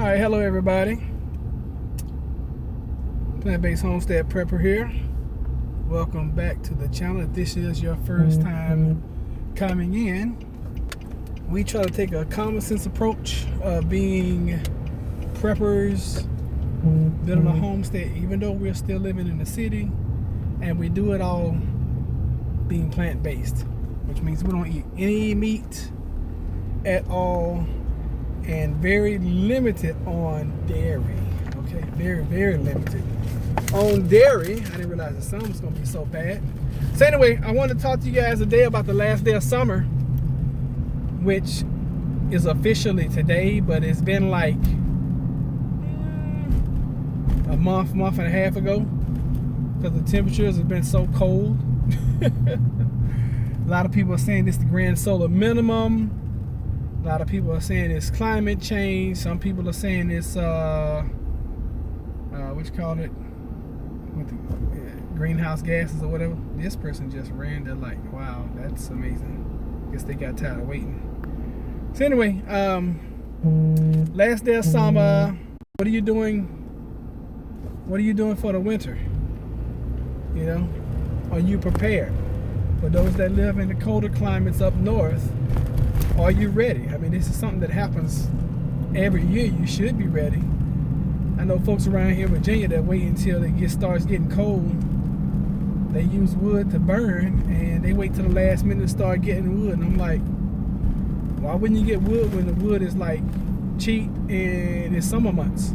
All right, hello everybody. Plant-based homestead prepper here. Welcome back to the channel. If this is your first time coming in, we try to take a common sense approach of being preppers, building a homestead, even though we're still living in the city, and we do it all being plant-based, which means we don't eat any meat at all, and very limited on dairy. Okay, very limited on dairy. I didn't realize the sun was gonna be so bad. So anyway, I want to talk to you guys today about the last day of summer, which is officially today, but it's been like a month and a half ago, because the temperatures have been so cold. A lot of people are saying this is the grand solar minimum. A lot of people are saying it's climate change. Some people are saying it's what you call it, with the greenhouse gases or whatever. This person just ran. They're like, wow, that's amazing. Guess they got tired of waiting. So anyway, last day of summer. What are you doing? What are you doing for the winter? You know, are you prepared? For those that live in the colder climates up north, are you ready? I mean, this is something that happens every year. You should be ready. I know folks around here in Virginia that wait until it starts getting cold. They use wood to burn, and they wait till the last minute to start getting wood. And I'm like, why wouldn't you get wood when the wood is like cheap and it's summer months?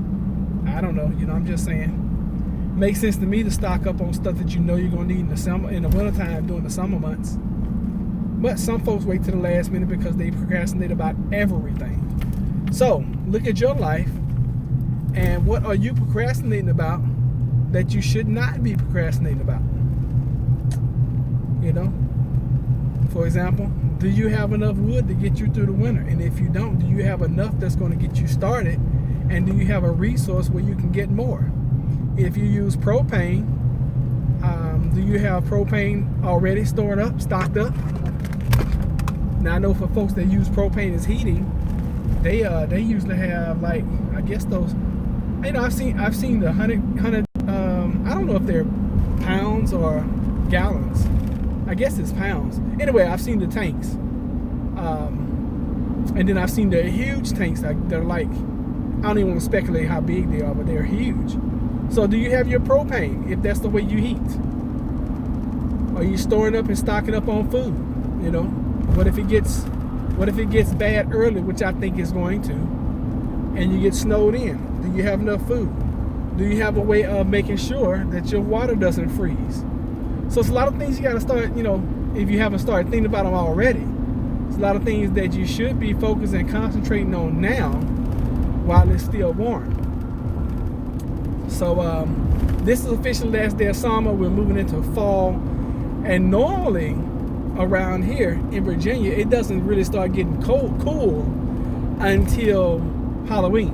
I don't know. You know, I'm just saying. Makes sense to me to stock up on stuff that you know you're gonna need in the wintertime during the summer months. But some folks wait to the last minute because they procrastinate about everything. So look at your life, and what are you procrastinating about that you should not be procrastinating about? You know, for example, do you have enough wood to get you through the winter? And if you don't, do you have enough that's going to get you started? And do you have a resource where you can get more? If you use propane, do you have propane already stored up, stocked up? Now I know for folks that use propane as heating, they usually have, like, I guess those, you know, I've seen the 100 I don't know if they're pounds or gallons. I guess it's pounds. Anyway, I've seen the tanks, and then I've seen the huge tanks. They're like, I don't even want to speculate how big they are, but they're huge. So do you have your propane if that's the way you heat? Are you storing up and stocking up on food? You know, what if it gets bad early, which I think is going to, and you get snowed in? Do you have enough food? Do you have a way of making sure that your water doesn't freeze? So it's a lot of things you got to start, you know, if you haven't started thinking about them already. It's a lot of things that you should be focusing and concentrating on now while it's still warm. So this is officially the last day of summer. We're moving into fall, and normally around here in Virginia, it doesn't really start getting cool until Halloween.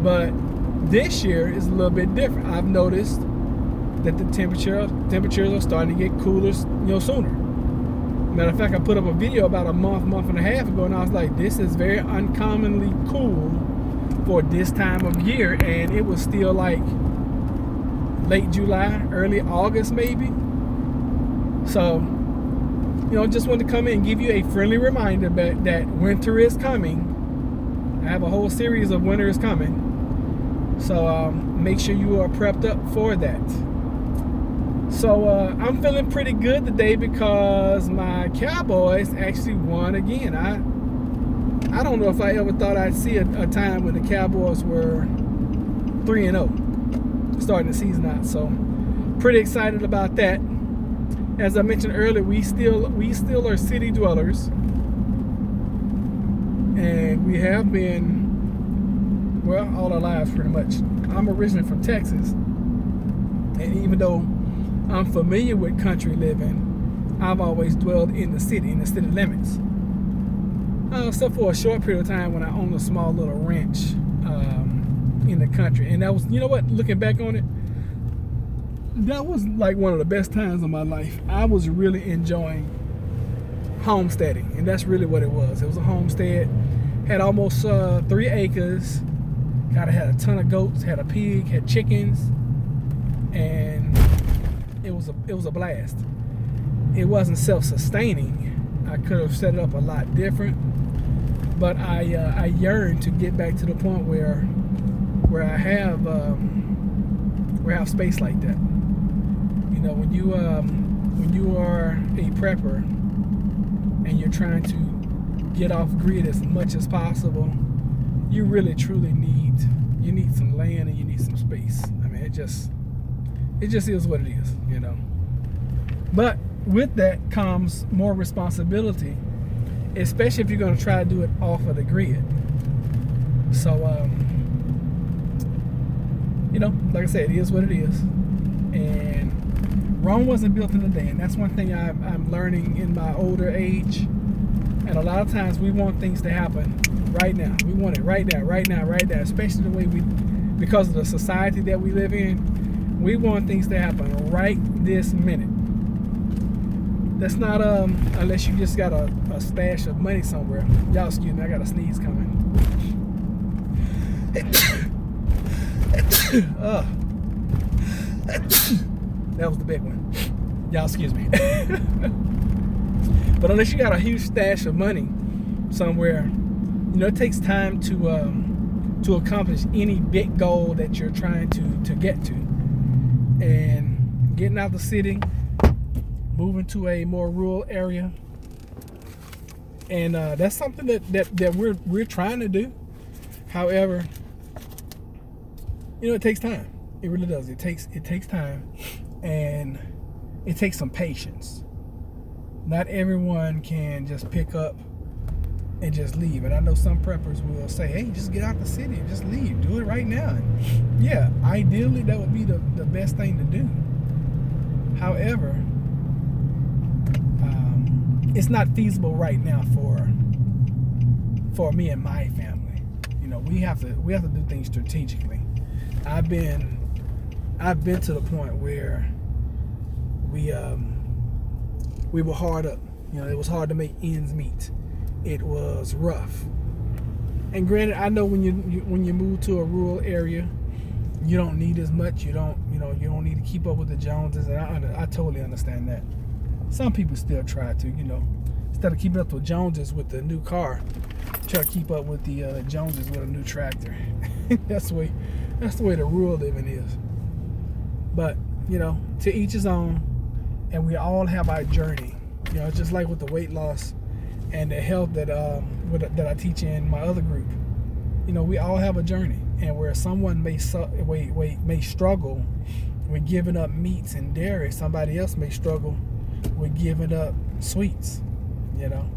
But this year is a little bit different. I've noticed that the temperatures are starting to get cooler, you know, sooner. Matter of fact, I put up a video about a month and a half ago, and I was like, this is very uncommonly cool for this time of year, and it was still like late July, early August maybe. So, you know, just wanted to come in and give you a friendly reminder that winter is coming. I have a whole series of winter is coming. So make sure you are prepped up for that. So I'm feeling pretty good today because my Cowboys actually won again. I don't know if I ever thought I'd see a time when the Cowboys were 3-0 starting the season out. So pretty excited about that. As I mentioned earlier, we still are city dwellers, and we have been, well, all our lives pretty much. I'm originally from Texas, and even though I'm familiar with country living, I've always dwelled in the city limits. Except for a short period of time when I owned a small little ranch in the country. And that was, you know what, looking back on it, that was like one of the best times of my life. I was really enjoying homesteading, and that's really what it was. It was a homestead, had almost 3 acres, God, I had a ton of goats, had a pig, had chickens, and it was a blast. It wasn't self-sustaining. I could have set it up a lot different, but I yearn to get back to the point where I have space like that. You know, when you are a prepper and you're trying to get off grid as much as possible, you really truly need some land and you need some space. I mean, it just is what it is, you know. But with that comes more responsibility, especially if you're going to try to do it off of the grid. So, you know, like I said, it is what it is. And Rome wasn't built in a day. And that's one thing I'm learning in my older age. And a lot of times we want things to happen right now. We want it right now, right now, right now. Especially the way because of the society that we live in, we want things to happen right this minute. That's not unless you just got a stash of money somewhere. Y'all excuse me, I got a sneeze coming. That was the big one. Y'all excuse me. But unless you got a huge stash of money somewhere, you know, it takes time to accomplish any big goal that you're trying to get to. And getting out the city, moving to a more rural area, and that's something that we're trying to do. However, you know, it takes time. It really does. It takes time, and it takes some patience. Not everyone can just pick up and just leave. And I know some preppers will say, hey, just get out the city and just leave. Do it right now. And yeah, ideally that would be the best thing to do. However, it's not feasible right now for me and my family. You know, we have to do things strategically. I've been to the point where we were hard up. You know, it was hard to make ends meet. It was rough. And granted, I know when you move to a rural area, you don't need as much. You don't need to keep up with the Joneses, and I totally understand that. Some people still try to, you know, instead of keeping up with Joneses with the new car, try to keep up with the Joneses with a new tractor. That's the way the rural living is. But, you know, to each his own, and we all have our journey. You know, just like with the weight loss and the health that I teach in my other group. You know, we all have a journey, and where someone may struggle with giving up meats and dairy, somebody else may struggle with giving up sweets. You know,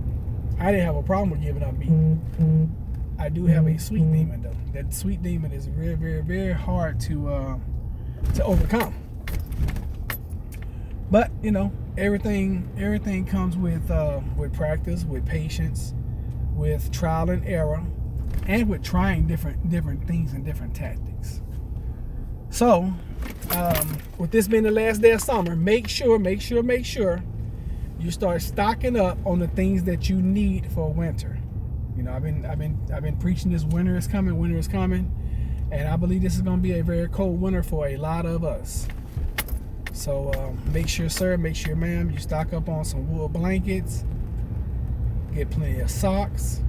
I didn't have a problem with giving up meat. I do have a sweet demon though. That sweet demon is very, very, very hard to overcome. But you know, everything comes with practice, with patience, with trial and error, and with trying different things and different tactics. So, with this being the last day of summer, make sure you start stocking up on the things that you need for winter. You know, I've been preaching this winter is coming, and I believe this is going to be a very cold winter for a lot of us. So make sure, sir, make sure, ma'am, you stock up on some wool blankets, get plenty of socks,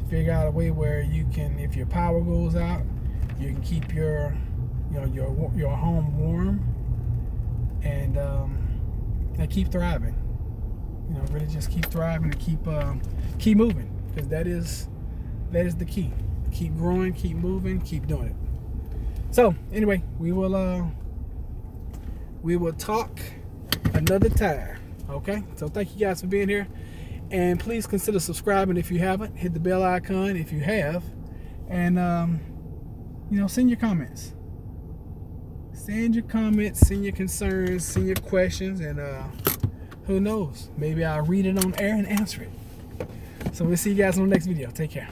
figure out a way where you can, if your power goes out, you can keep your home warm, and keep thriving. You know, really just keep thriving and keep moving, because that is the key. Keep growing, keep moving, keep doing it. So anyway, we will talk another time. Okay, so thank you guys for being here, and please consider subscribing if you haven't. Hit the bell icon if you have, and send your comments. Send your concerns, send your questions, and who knows, maybe I'll read it on air and answer it. So we'll see you guys on the next video. Take care.